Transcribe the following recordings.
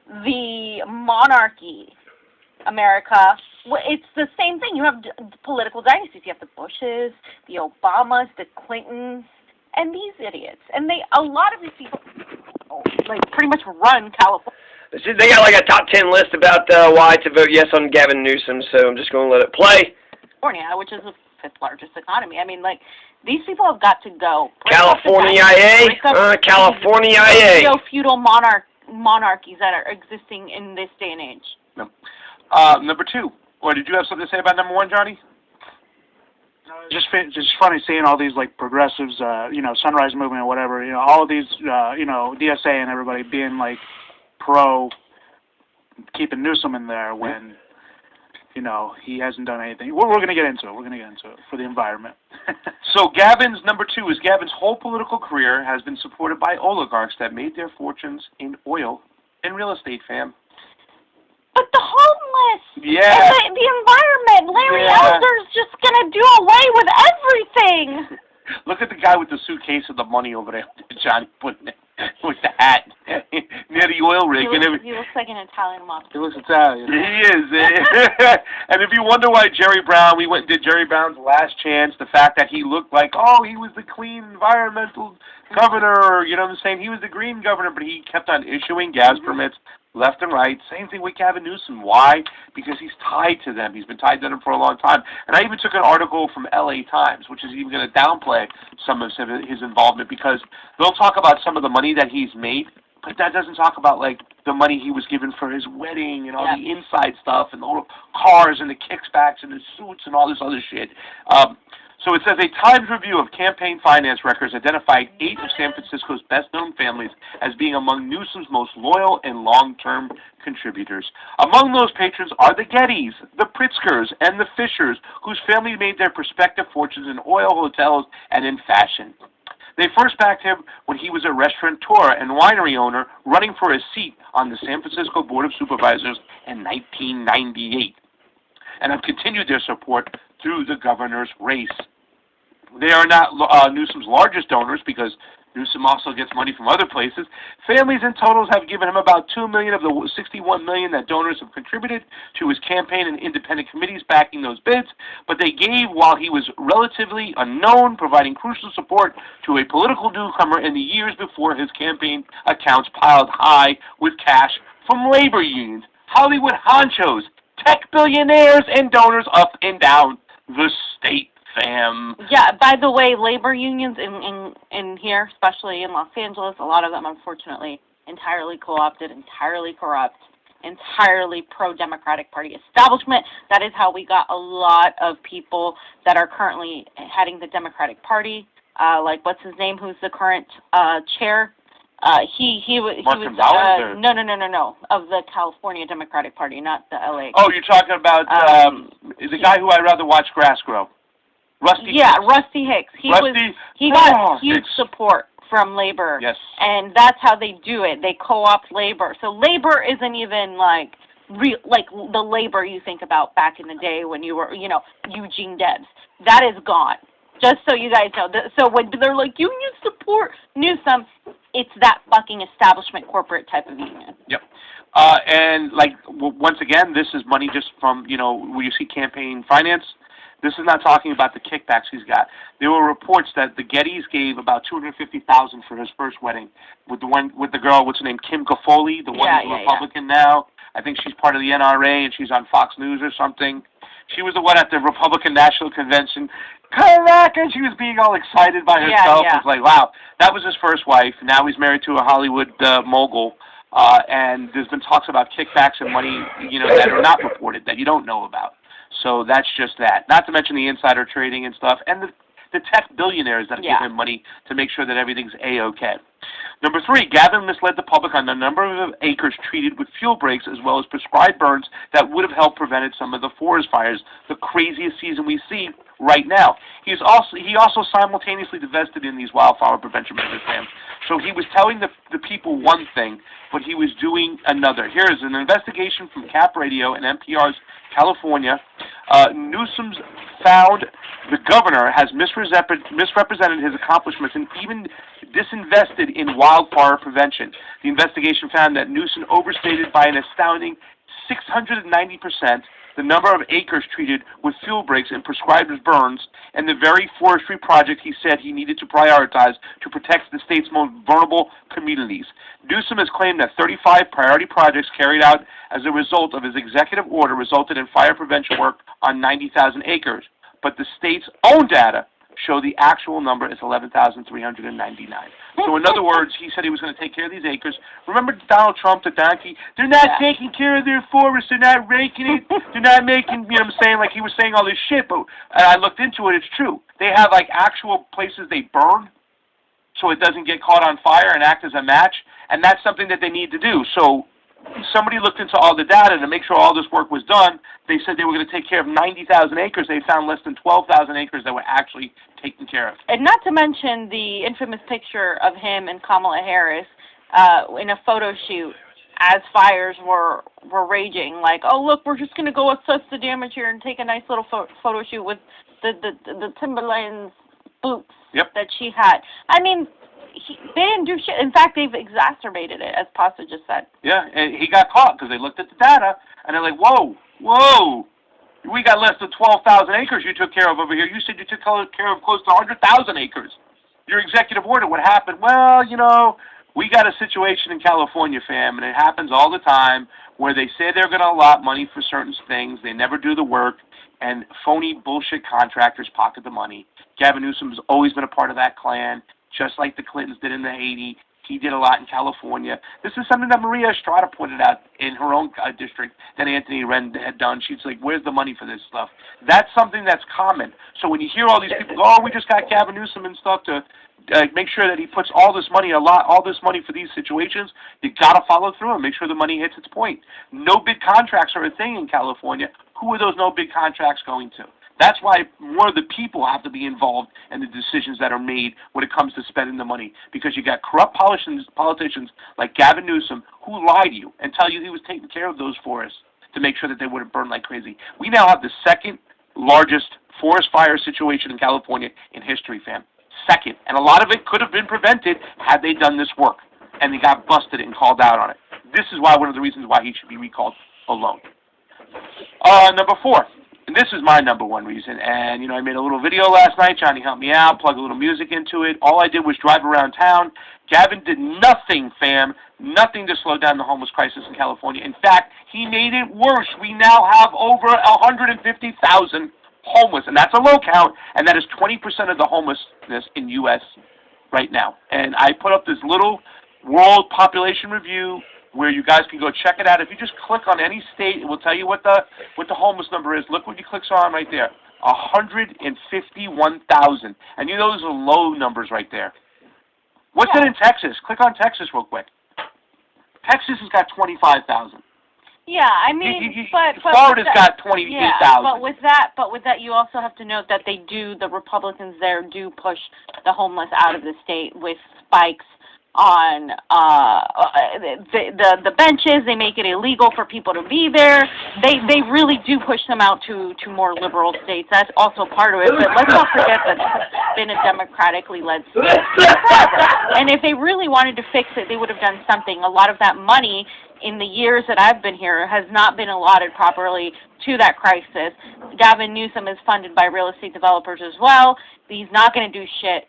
the monarchy, America, it's the same thing. You have political dynasties. You have the Bushes, the Obamas, the Clintons, and these idiots. And a lot of these people, like, pretty much run California. They got like a top 10 list about why to vote yes on Gavin Newsom, so I'm just going to let it play. California, which is the fifth largest economy. I mean, like, these people have got to go. California, California, feudal monarchies that are existing in this day and age. No. Number two. Or did you have something to say about number one, Johnny? Just funny seeing all these like progressives, Sunrise Movement or whatever, all of these, DSA and everybody being like pro keeping Newsom in there when, he hasn't done anything. We're going to get into it. We're going to get into it for the environment. So Gavin's number two is Gavin's whole political career has been supported by oligarchs that made their fortunes in oil and real estate, fam. But the homeless, yeah, and the environment, Larry Elder's just going to do away with everything. Look at the guy with the suitcase of the money over there, Johnny, putting it with the hat near the oil rig. He looks like an Italian mobster. He looks Italian. He is. And if you wonder why Jerry Brown, we went and did Jerry Brown's Last Chance, the fact that he looked like, he was the clean environmental governor, you know what I'm saying? He was the green governor, but he kept on issuing gas permits left and right. Same thing with Gavin Newsom. Why? Because he's tied to them. He's been tied to them for a long time. And I even took an article from LA Times, which is even going to downplay some of his involvement, because they'll talk about some of the money that he's made, but that doesn't talk about, like, the money he was given for his wedding and all the inside stuff and the little cars and the kickbacks and the suits and all this other shit. So it says a Times review of campaign finance records identified 8 of San Francisco's best-known families as being among Newsom's most loyal and long-term contributors. Among those patrons are the Gettys, the Pritzkers, and the Fishers, whose family made their prospective fortunes in oil, hotels, and in fashion. They first backed him when he was a restaurateur and winery owner running for a seat on the San Francisco Board of Supervisors in 1998, and have continued their support through the governor's race. They are not Newsom's largest donors, because Newsom also gets money from other places. Families in totals have given him about $2 million of the $61 million that donors have contributed to his campaign and independent committees backing those bids, but they gave while he was relatively unknown, providing crucial support to a political newcomer in the years before his campaign accounts piled high with cash from labor unions, Hollywood honchos, tech billionaires, and donors up and down the state. Fam. Yeah, by the way, labor unions in here, especially in Los Angeles, a lot of them, unfortunately, entirely co-opted, entirely corrupt, entirely pro-Democratic Party establishment. That is how we got a lot of people that are currently heading the Democratic Party. Like, what's his name, who's the current chair? He was no, of the California Democratic Party, not the LA. Oh, you're talking about the guy who I'd rather watch grass grow. Rusty Hicks. He got huge support from labor. Yes. And that's how they do it. They co-opt labor. So labor isn't even like the labor you think about back in the day when you were, Eugene Debs. That is gone. Just so you guys know. So when they're like, union support Newsom, it's that fucking establishment corporate type of union. Yep. And once again, this is money just from, where you see campaign finance. This is not talking about the kickbacks he's got. There were reports that the Gettys gave about $250,000 for his first wedding with the girl, what's her name, Kim Caffoli, the one who's a Republican now. I think she's part of the NRA and she's on Fox News or something. She was the one at the Republican National Convention. Correct! And she was being all excited by herself. It's like, wow, that was his first wife. Now he's married to a Hollywood mogul. And there's been talks about kickbacks and money, that are not reported, that you don't know about. So that's just that. Not to mention the insider trading and stuff, and the tech billionaires that give him money to make sure that everything's A-OK. Number 3, Gavin misled the public on the number of acres treated with fuel breaks, as well as prescribed burns that would have helped prevent some of the forest fires, the craziest season we see right now. He also simultaneously divested in these wildfire prevention measures, Sam. So he was telling the people one thing, but he was doing another. Here is an investigation from Cap Radio and NPR's California. Newsom's found the governor has misrepresented his accomplishments and even disinvested in wildfire prevention. The investigation found that Newsom overstated by an astounding 690% the number of acres treated with fuel breaks and prescribed as burns, and the very forestry project he said he needed to prioritize to protect the state's most vulnerable communities. Newsom has claimed that 35 priority projects carried out as a result of his executive order resulted in fire prevention work on 90,000 acres, but the state's own data show the actual number is 11,399. So in other words, he said he was going to take care of these acres. Remember Donald Trump, the donkey? They're not taking care of their forests. They're not raking it. They're not making, you know what I'm saying? Like he was saying all this shit, but I looked into it. It's true. They have like actual places they burn so it doesn't get caught on fire and act as a match, and that's something that they need to do. So somebody looked into all the data to make sure all this work was done. They said they were going to take care of 90,000 acres. They found less than 12,000 acres that were actually taken care of. And not to mention the infamous picture of him and Kamala Harris in a photo shoot as fires were raging. Like, oh, look, we're just going to go assess the damage here and take a nice little photo shoot with the Timberlands boots that she had. I mean, they didn't do shit. In fact, they've exacerbated it, as Pasta just said. Yeah, and he got caught because they looked at the data, and they're like, whoa, we got less than 12,000 acres you took care of over here. You said you took care of close to 100,000 acres. Your executive order, what happened? Well, you know, we got a situation in California, fam, and it happens all the time, where they say they're going to allot money for certain things. They never do the work, and phony bullshit contractors pocket the money. Gavin Newsom has always been a part of that clan, just like the Clintons did in the 80s. He did a lot in California. This is something that Maria Estrada pointed out in her own district that Anthony Wren had done. She's like, where's the money for this stuff? That's something that's common. So when you hear all these people go, oh, we just got Gavin Newsom and stuff to make sure that he puts all this money, all this money for these situations, you got to follow through and make sure the money hits its point. No big contracts are a thing in California. Who are those no big contracts going to? That's why more of the people have to be involved in the decisions that are made when it comes to spending the money. Because you got corrupt politicians like Gavin Newsom who lie to you and tell you he was taking care of those forests to make sure that they wouldn't burn like crazy. We now have the second largest forest fire situation in California in history, fam. Second. And a lot of it could have been prevented had they done this work. And they got busted and called out on it. This is why one of the reasons why he should be recalled alone. Number 4. And this is my number one reason, and, you know, I made a little video last night. Johnny helped me out, plug a little music into it. All I did was drive around town. Gavin did nothing, fam, nothing to slow down the homeless crisis in California. In fact, he made it worse. We now have over 150,000 homeless, and that's a low count, and that is 20% of the homelessness in U.S. right now. And I put up this little world population review where you guys can go check it out. If you just click on any state, it will tell you what the homeless number is. Look what you click on right there. 151,000. And you know those are low numbers right there. What's it in Texas? Click on Texas real quick. Texas has got 25,000. Yeah, I mean, but Florida's got 28,000. Yeah, but with that, you also have to note that the Republicans there do push the homeless out of the state with spikes on the benches. They make it illegal for people to be there. They really do push them out to more liberal states. That's also part of it. But let's not forget that it's been a democratically led state forever. And if they really wanted to fix it, they would have done something. A lot of that money in the years that I've been here has not been allotted properly to that crisis. Gavin Newsom is funded by real estate developers as well. He's not going to do shit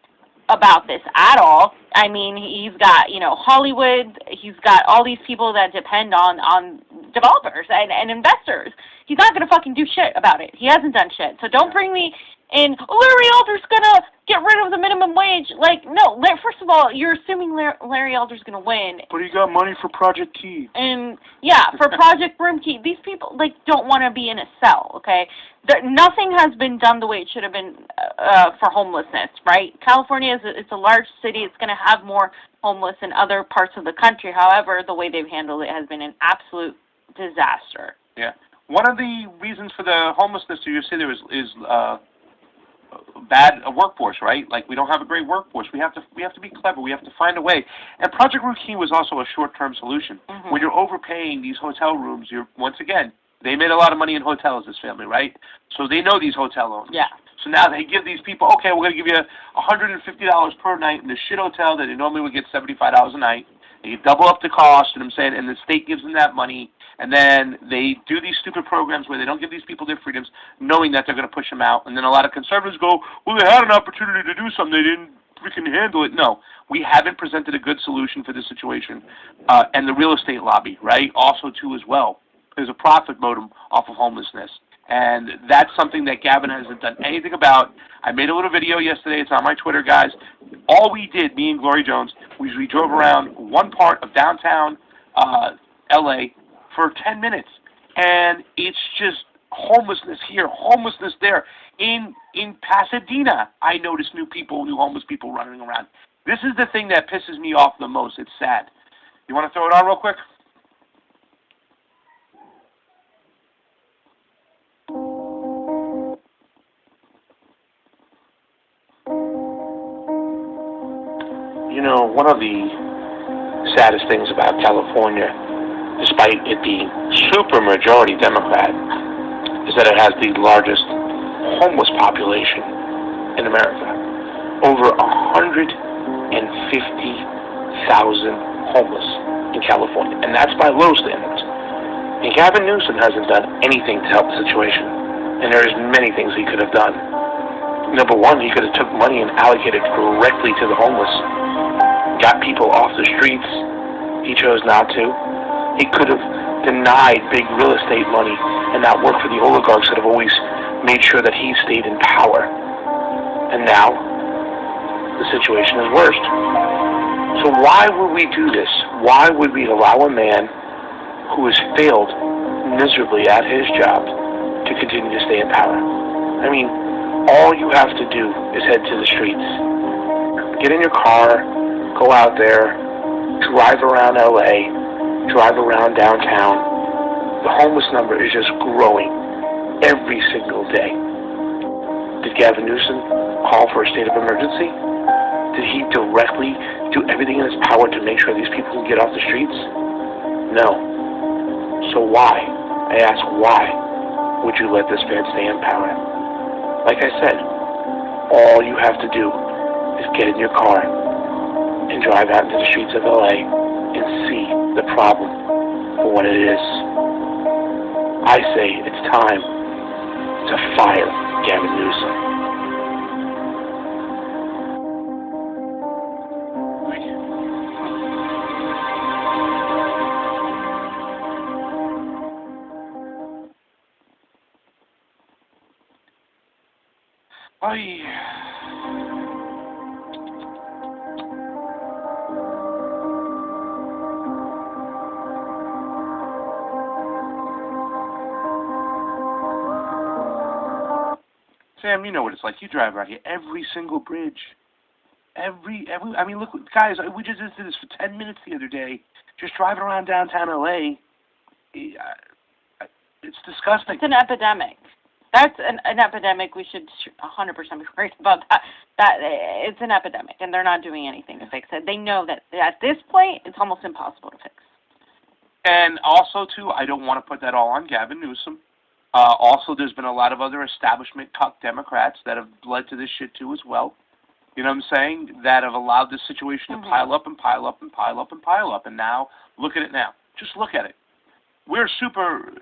about this at all. I mean, he's got, you know, Hollywood, he's got all these people that depend on developers and investors. He's not going to fucking do shit about it. He hasn't done shit. So don't bring me in, Larry Elder's going to get rid of the minimum wage. Like, no, first of all, you're assuming Larry Elder's going to win. But he got money for Project Key. And, yeah, for Project Broomkey. These people, like, don't want to be in a cell, okay? Nothing has been done the way it should have been for homelessness, right? California, it's a large city. It's going to have more homeless in other parts of the country. However, the way they've handled it has been an absolute disaster. Yeah. One of the reasons for the homelessness to your city is bad workforce, right? Like, we don't have a great workforce. We have to be clever. We have to find a way. And Project Routine was also a short-term solution. Mm-hmm. When you're overpaying these hotel rooms, once again, they made a lot of money in hotels, this family, right? So they know these hotel owners. Yeah. So now they give these people, okay, we're going to give you $150 per night in the shit hotel that they normally would get $75 a night. They double up the cost, you know what I'm saying, and the state gives them that money, and then they do these stupid programs where they don't give these people their freedoms, knowing that they're going to push them out. And then a lot of conservatives go, well, they had an opportunity to do something, they didn't freaking handle it. No, we haven't presented a good solution for this situation. And the real estate lobby, right, also too as well. There's a profit motive off of homelessness. And that's something that Gavin hasn't done anything about. I made a little video yesterday. It's on my Twitter, guys. All we did, me and Glory Jones, was we drove around one part of downtown L.A. for 10 minutes. And it's just homelessness here, homelessness there. In Pasadena, I noticed new homeless people running around. This is the thing that pisses me off the most. It's sad. You want to throw it on real quick? You know, one of the saddest things about California, despite it being super majority Democrat, is that it has the largest homeless population in America. Over 150,000 homeless in California, and that's by low standards. And Gavin Newsom hasn't done anything to help the situation, and there's many things he could have done. Number one, he could have took money and allocated directly to the homeless, got people off the streets. He chose not to. He could have denied big real estate money and not worked for the oligarchs that have always made sure that he stayed in power. And now, the situation is worse. So why would we do this? Why would we allow a man who has failed miserably at his job to continue to stay in power? I mean, all you have to do is head to the streets. Get in your car, go out there, drive around LA, drive around downtown. The homeless number is just growing every single day. Did Gavin Newsom call for a state of emergency? Did he directly do everything in his power to make sure these people can get off the streets? No. So why, I ask, why would you let this man stay in power? Like I said, all you have to do is get in your car and drive out into the streets of LA and see the problem for what it is. I say it's time to fire Gavin Newsom. Sam, you know what it's like. You drive around here, every single bridge. I mean, look, guys, we just did this for 10 minutes the other day, just driving around downtown LA. It's disgusting. It's an epidemic. That's an epidemic. We should 100% be worried about that. It's an epidemic, and they're not doing anything to fix it. They know that at this point, it's almost impossible to fix. And also, too, I don't want to put that all on Gavin Newsom. Also, there's been a lot of other establishment cuck Democrats that have led to this shit, too, as well. You know what I'm saying? That have allowed this situation to pile up and pile up and pile up and pile up. And now, look at it now. Just look at it. We're super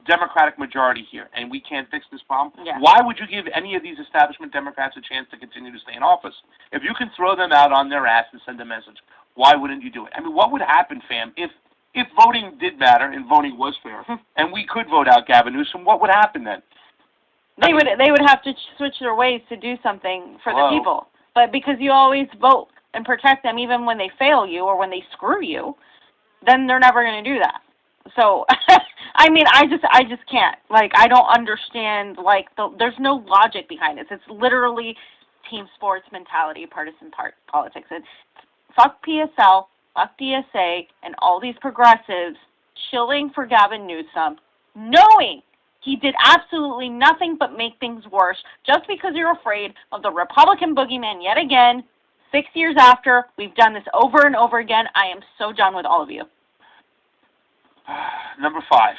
Democratic majority here, and we can't fix this problem. Yeah. Why would you give any of these establishment Democrats a chance to continue to stay in office? If you can throw them out on their ass and send a message, why wouldn't you do it? I mean, what would happen, fam, if voting did matter and voting was fair, and we could vote out Gavin Newsom, what would happen then? They would have to switch their ways to do something for the people. But because you always vote and protect them, even when they fail you or when they screw you, then they're never going to do that. So, I mean, I just can't. Like, I don't understand. Like, there's no logic behind this. It's literally team sports mentality, partisan politics. And fuck PSL, fuck DSA, and all these progressives shilling for Gavin Newsom, knowing he did absolutely nothing but make things worse just because you're afraid of the Republican boogeyman yet again. 6 years after, we've done this over and over again. I am so done with all of you. Number 5.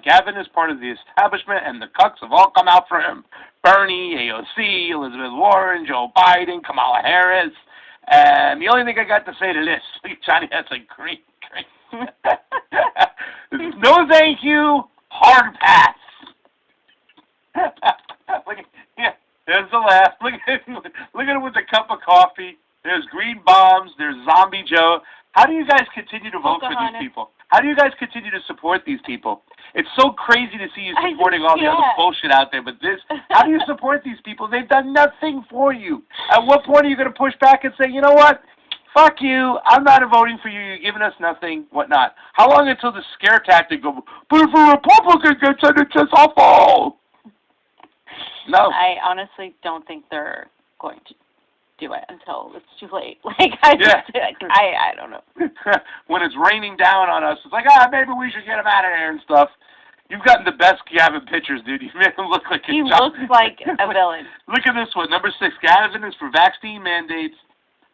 Gavin is part of the establishment, and the cucks have all come out for him. Bernie, AOC, Elizabeth Warren, Joe Biden, Kamala Harris. And the only thing I got to say to this, Johnny, that's a great. No thank you, hard pass. Look at, yeah, there's the laugh. Look at it with a cup of coffee. There's green bombs. There's Zombie Joe. How do you guys continue to vote for these people? How do you guys continue to support these people? It's so crazy to see you supporting all the other bullshit out there, but this, how do you support these people? They've done nothing for you. At what point are you going to push back and say, you know what? Fuck you. I'm not voting for you. You're giving us nothing, whatnot. How long until the scare tactic go, but if a Republican gets in, it's just awful? No. I honestly don't think they're going to do it until it's too late. Like, I don't know. When it's raining down on us, it's like, maybe we should get him out of there and stuff. You've gotten the best Gavin pictures, dude. You made him look like he looks like a villain. Look at this one. Number 6, Gavin is for vaccine mandates.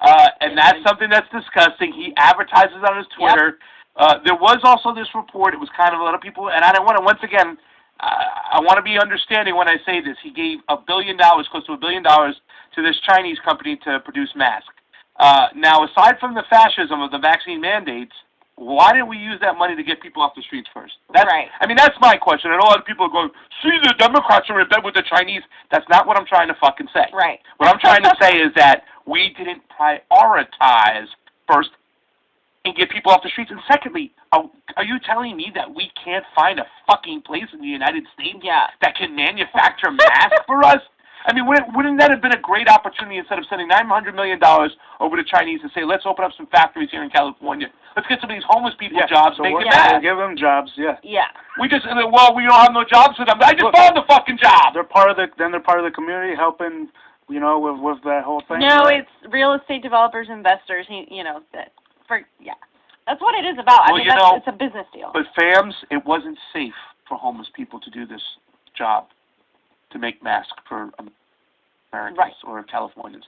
And that's something that's disgusting. He advertises on his Twitter. Yep. There was also this report. It was kind of a lot of people, and I don't want to, once again, I want to be understanding when I say this. He gave $1 billion, close to $1 billion, to this Chinese company to produce masks. Now, aside from the fascism of the vaccine mandates, why didn't we use that money to get people off the streets first? That's right. I mean, that's my question. I know a lot of people are going, see, the Democrats are in bed with the Chinese. That's not what I'm trying to fucking say. Right. What I'm trying to say is that we didn't prioritize first and get people off the streets. And secondly, are you telling me that we can't find a fucking place in the United States that can manufacture masks for us? I mean, wouldn't that have been a great opportunity instead of sending $900 million over to Chinese and say, let's open up some factories here in California. Let's get some of these homeless people jobs. So make it bad. give them jobs, Yeah. We just, we don't have no jobs for them. I just found the fucking job. They're part of the community helping, with that whole thing. No, it's real estate developers, investors, that's what it is about. Well, it's a business deal. But FAMS, it wasn't safe for homeless people to do this job, to make masks for Americans or Californians.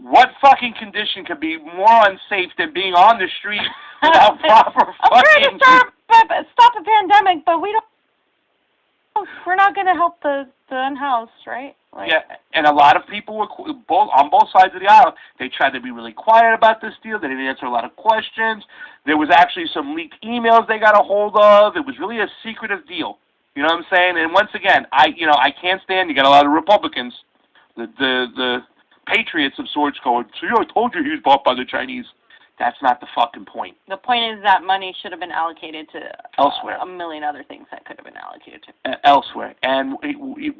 What fucking condition could be more unsafe than being on the street without proper fucking... Stop a pandemic, but we're not going to help the unhoused, right? And a lot of people were on both sides of the aisle. They tried to be really quiet about this deal. They didn't answer a lot of questions. There was actually some leaked emails they got a hold of. It was really a secretive deal. You know what I'm saying? And once again, I can't stand. You got a lot of Republicans, the patriots of sorts, going, "See, I told you he was bought by the Chinese." That's not the fucking point. The point is that money should have been allocated to elsewhere. A million other things that could have been allocated to elsewhere. And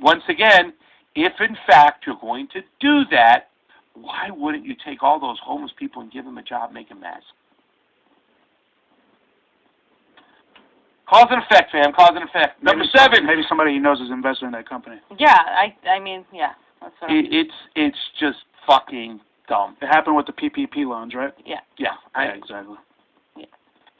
once again, if in fact you're going to do that, why wouldn't you take all those homeless people and give them a job making masks? Cause and effect, fam. Cause and effect. Number 7. Maybe somebody he knows is invested in that company. Yeah, I mean, that's what it's just fucking dumb. It happened with the PPP loans, right? Yeah. Yeah, exactly. Yeah.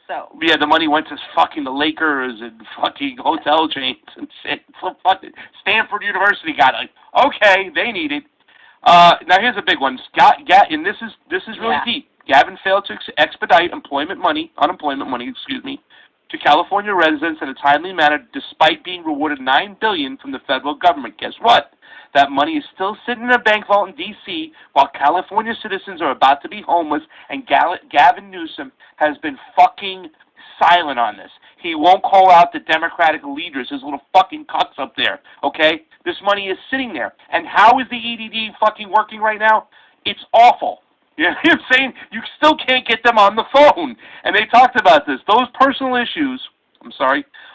So. Yeah, the money went to fucking the Lakers and fucking hotel chains and shit. Fucking Stanford University got it. Okay, they need it. Now here's a big one. And this is really deep. Gavin failed to expedite unemployment money, to California residents in a timely manner, despite being rewarded $9 billion from the federal government. Guess what? That money is still sitting in a bank vault in D.C. while California citizens are about to be homeless, and Gavin Newsom has been fucking silent on this. He won't call out the Democratic leaders, his little fucking cucks up there, okay? This money is sitting there. And how is the EDD fucking working right now? It's awful. You know what I'm saying? You still can't get them on the phone. And they talked about this. Those personal issues,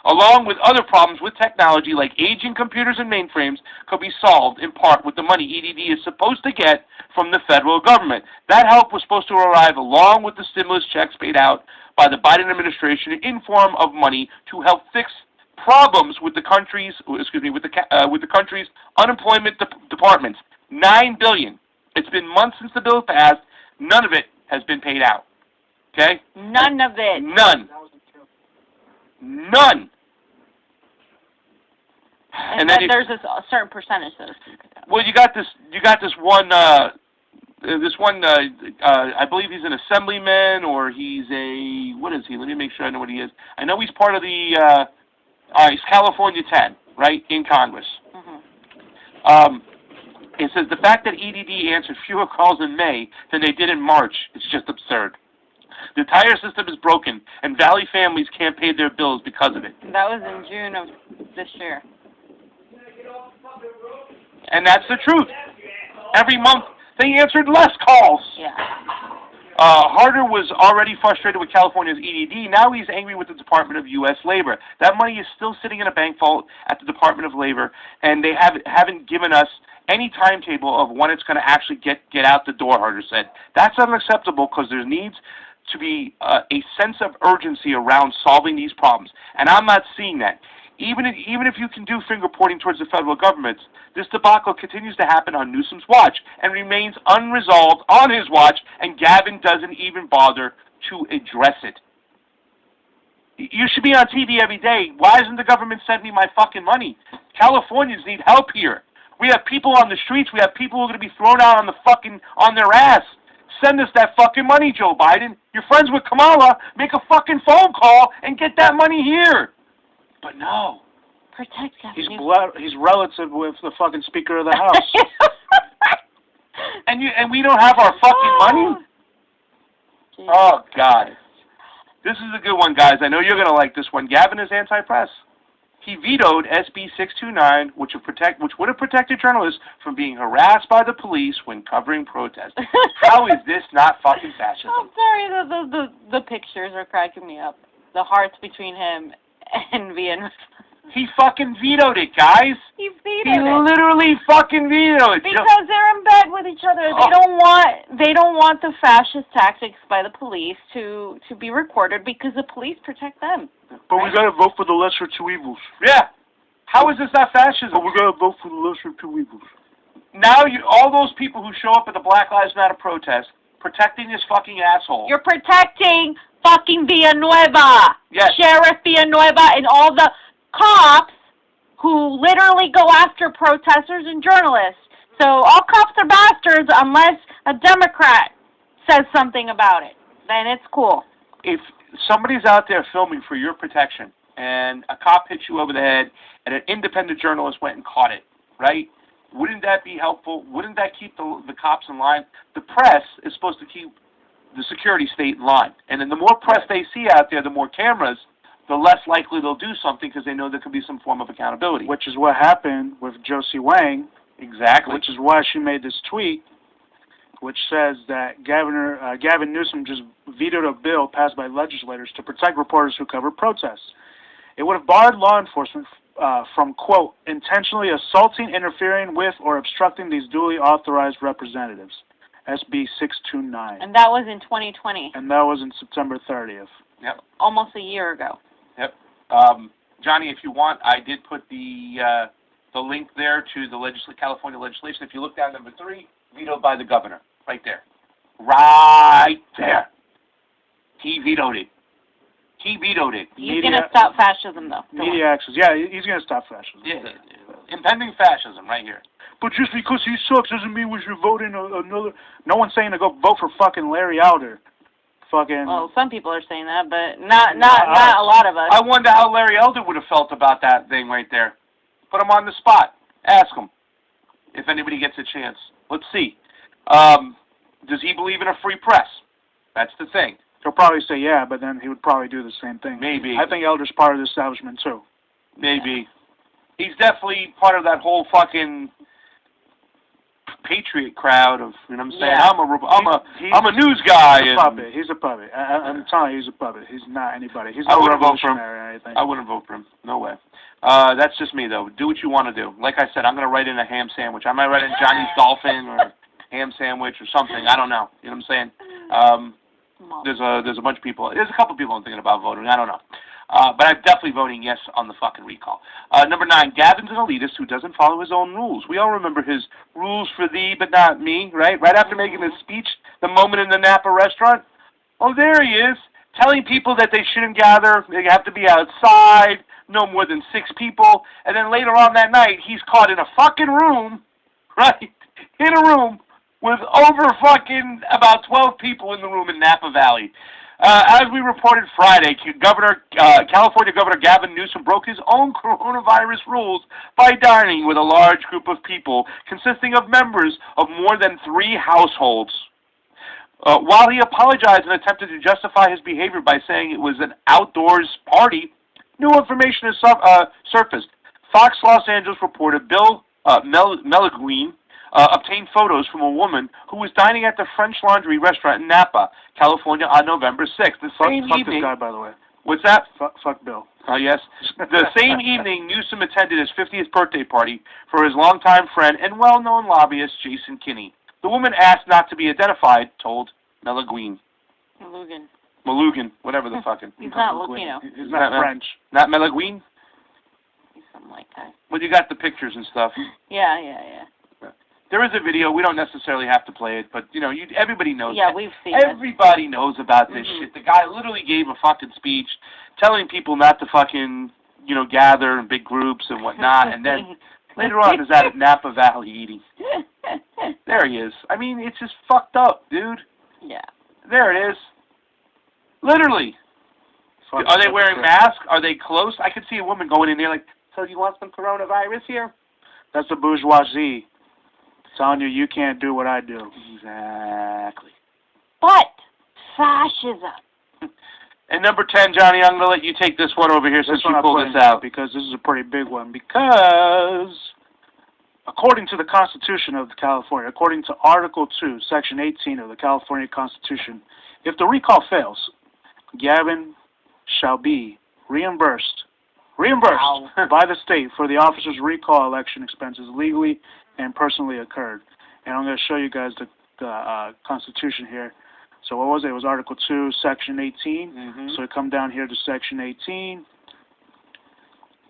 along with other problems with technology like aging computers and mainframes, could be solved in part with the money EDD is supposed to get from the federal government. That help was supposed to arrive along with the stimulus checks paid out by the Biden administration in form of money to help fix problems with the country's, with the country's unemployment departments. $9 billion. It's been months since the bill passed. None of it has been paid out. Okay? None of it. None. And then there's a certain percentage that is paid out. Well, you got this one. I believe he's an assemblyman, or he's a, what is he? Let me make sure I know what he is. I know he's part of the. He's California 10, right, in Congress. Mm-hmm. It says the fact that EDD answered fewer calls in May than they did in March is just absurd. The entire system is broken, and Valley families can't pay their bills because of it. That was in June of this year. And that's the truth. Every month, they answered less calls. Yeah. Harder was already frustrated with California's EDD. Now he's angry with the Department of U.S. Labor. That money is still sitting in a bank vault at the Department of Labor, and they haven't given us any timetable of when it's going to actually get out the door, Harder said. That's unacceptable because there needs to be a sense of urgency around solving these problems, and I'm not seeing that. Even if you can do finger pointing towards the federal government, this debacle continues to happen on Newsom's watch and remains unresolved on his watch, and Gavin doesn't even bother to address it. You should be on TV every day. Why hasn't the government sent me my fucking money? Californians need help here. We have people on the streets. We have people who are going to be thrown out on their ass. Send us that fucking money, Joe Biden. You're friends with Kamala. Make a fucking phone call and get that money here. But no. Protect Gavin. He's relative with the fucking Speaker of the House. and we don't have our fucking money? Jeez. Oh, God. This is a good one, guys. I know you're going to like this one. Gavin is anti-press. He vetoed SB 629, which would have protected journalists from being harassed by the police when covering protests. How is this not fucking fascism? I'm sorry, the pictures are cracking me up. The hearts between him and Villanueva. He fucking vetoed it, guys. He He vetoed it. literally fucking vetoed it. Because they're in bed with each other. They don't want the fascist tactics by the police to be recorded because the police protect them. But we gotta vote for the lesser two evils. Yeah. How is this not fascism? But we gotta vote for the lesser two evils. Now all those people who show up at the Black Lives Matter protest protecting this fucking asshole. You're protecting fucking Villanueva. Yes. Sheriff Villanueva and all the cops who literally go after protesters and journalists. So all cops are bastards unless a Democrat says something about it. Then it's cool. If somebody's out there filming for your protection and a cop hits you over the head and an independent journalist went and caught it, right? Wouldn't that be helpful? Wouldn't that keep the cops in line? The press is supposed to keep the security state in line. And then the more press they see out there, the more cameras, the less likely they'll do something because they know there could be some form of accountability. Which is what happened with Josie Wang. Exactly. Which is why she made this tweet, which says that Gavin Newsom just vetoed a bill passed by legislators to protect reporters who cover protests. It would have barred law enforcement from, quote, intentionally assaulting, interfering with, or obstructing these duly authorized representatives. SB 629. And that was in 2020. And that was in September 30th. Yep. Almost a year ago. Yep. Johnny, if you want, I did put the link there to the California legislation. If you look down number 3, vetoed by the governor, right there. Right there. He vetoed it. He vetoed it. He's going to stop fascism, though. Media access. Yeah, he's going to stop fascism. Yeah. Impending fascism right here. But just because he sucks doesn't mean we should vote in another... No one's saying to go vote for fucking Larry Elder. Fucking... Well, some people are saying that, but not a lot of us. I wonder how Larry Elder would have felt about that thing right there. Put him on the spot. Ask him if anybody gets a chance. Let's see. Does he believe in a free press? That's the thing. He'll probably say yeah, but then he would probably do the same thing. Maybe. I think Elder's part of the establishment, too. Maybe. He's definitely part of that whole fucking patriot crowd of, you know what I'm saying? Yeah. I'm a news guy. He's a puppet. He's a puppet. I'm telling you, he's a puppet. He's not anybody. He's I not wouldn't vote for him. revolutionary or anything. I wouldn't vote for him. No way. That's just me, though. Do what you want to do. Like I said, I'm going to write in a ham sandwich. I might write in Johnny's Dolphin or ham sandwich or something. I don't know. You know what I'm saying? There's a bunch of people. There's a couple people I'm thinking about voting. I don't know. But I'm definitely voting yes on the fucking recall. Number 9, Gavin's an elitist who doesn't follow his own rules. We all remember his rules for thee but not me, right? Right after making his speech, the moment in the Napa restaurant. Oh, there he is, telling people that they shouldn't gather, they have to be outside, no more than 6 people. And then later on that night, he's caught in a fucking room, right? In a room with over fucking about 12 people in the room in Napa Valley. As we reported Friday, California Governor Gavin Newsom broke his own coronavirus rules by dining with a large group of people consisting of members of more than 3 households. While he apologized and attempted to justify his behavior by saying it was an outdoors party, new information has surfaced. Fox Los Angeles reporter Bill Melaguin obtained photos from a woman who was dining at the French Laundry restaurant in Napa, California on November 6th. The same fuck evening, this guy, by the way. What's that? Fuck Bill. Yes. The same evening, Newsom attended his 50th birthday party for his longtime friend and well-known lobbyist, Jason Kinney. The woman asked not to be identified, told Melaguin. Malugan, whatever the fucking. He's not Latino. He's not French. Not Melaguin? He's something like that. Well, you got the pictures and stuff. Yeah. There is a video. We don't necessarily have to play it, but, everybody knows. Yeah, we've seen it. Everybody knows about this shit. The guy literally gave a fucking speech telling people not to fucking, gather in big groups and whatnot, and then later on is out at Napa Valley eating. There he is. I mean, it's just fucked up, dude. Yeah. There it is. Literally. Are they wearing masks? Are they close? I could see a woman going in there like, so you want some coronavirus here? That's the bourgeoisie. Telling you can't do what I do. Exactly. But fascism. And number 10, Johnny, I'm going to let you take this one over here since you pulled this out. Because this is a pretty big one. Because, according to the Constitution of California, according to Article 2, Section 18 of the California Constitution, if the recall fails, Gavin shall be reimbursed by the state for the officer's recall election expenses legally and personally occurred. And I'm going to show you guys the Constitution here. So what was it? It was Article 2, Section 18. Mm-hmm. So we come down here to Section 18.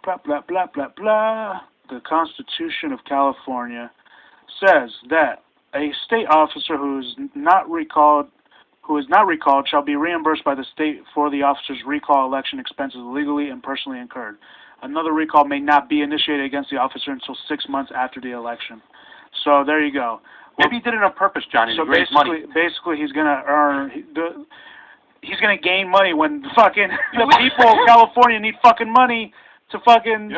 Blah, blah, blah, blah, blah. The Constitution of California says that a state officer who is not recalled shall be reimbursed by the state for the officer's recall election expenses legally and personally incurred. Another recall may not be initiated against the officer until 6 months after the election. So there you go. Maybe he did it on purpose, Johnny, so to raise money. Basically, he's gonna he's gonna gain money when fucking the people of California need fucking money to fucking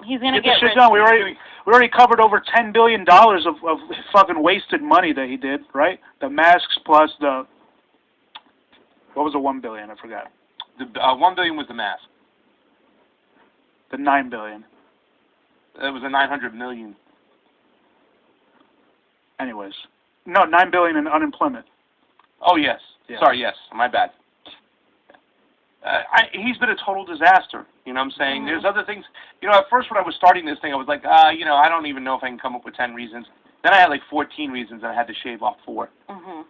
He's gonna get this shit done. We already covered over $10 billion of fucking wasted money that he did, right? The masks plus the what was the $1 billion? I forgot. The $1 billion was the mask. The $9 billion. It was a $900 million. Anyways, no, $9 billion in unemployment. Oh yes. Yeah. Sorry, yes, my bad. He's been a total disaster. You know what I'm saying? There's other things. At first when I was starting this thing, I was like, I don't even know if I can come up with 10 reasons. Then I had like 14 reasons, and I had to shave off 4.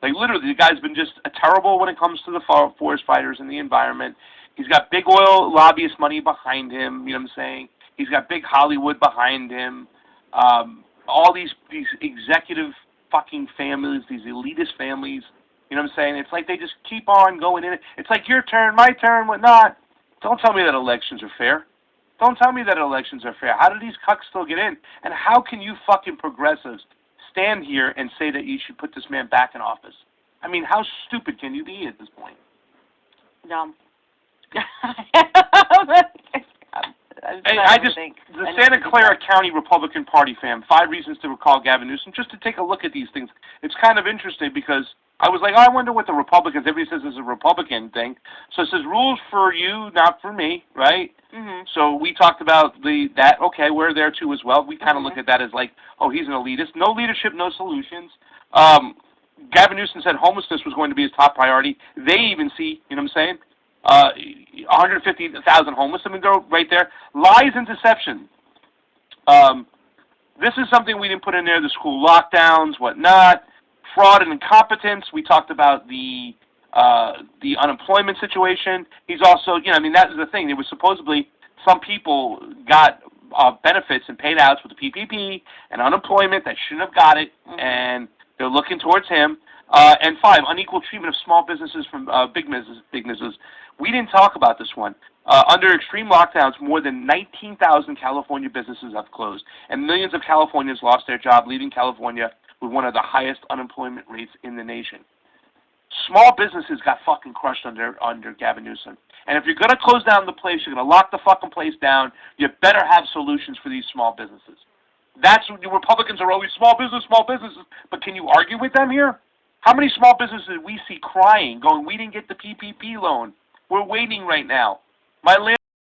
Like literally, the guy's been just terrible when it comes to the forest fighters and the environment. He's got big oil lobbyist money behind him. You know what I'm saying? He's got big Hollywood behind him. All these executive fucking families, these elitist families. You know what I'm saying? It's like they just keep on going in. It's like your turn, my turn, whatnot. Don't tell me that elections are fair. Don't tell me that elections are fair. How do these cucks still get in? And how can you fucking progressives stand here and say that you should put this man back in office? I mean, how stupid can you be at this point? Dumb. The Santa Clara County Republican Party fam, 5 reasons to recall Gavin Newsom, just to take a look at these things. It's kind of interesting because I was like, I wonder what the Republicans, everybody says it's a Republican thing. So it says rules for you, not for me, right? So we talked about that, okay, we're there too as well. We kind of look at that as like, oh, he's an elitist. No leadership, no solutions. Gavin Newsom said homelessness was going to be his top priority. They even see, you know what I'm saying? 150,000 homeless. I mean, they're right there. Lies and deception. This is something we didn't put in there, the school lockdowns, whatnot. Fraud and incompetence. We talked about the unemployment situation. He's also, that is the thing. There was supposedly some people got benefits and paid outs with the PPP and unemployment that shouldn't have got it, and they're looking towards him. And 5, unequal treatment of small businesses from big businesses. We didn't talk about this one. Under extreme lockdowns, more than 19,000 California businesses have closed, and millions of Californians lost their job, leaving California with one of the highest unemployment rates in the nation. Small businesses got fucking crushed under Gavin Newsom. And if you're going to close down the place, you're going to lock the fucking place down, you better have solutions for these small businesses. That's what the Republicans are always small businesses. But can you argue with them here? How many small businesses we see crying, going, we didn't get the PPP loan. We're waiting right now. My land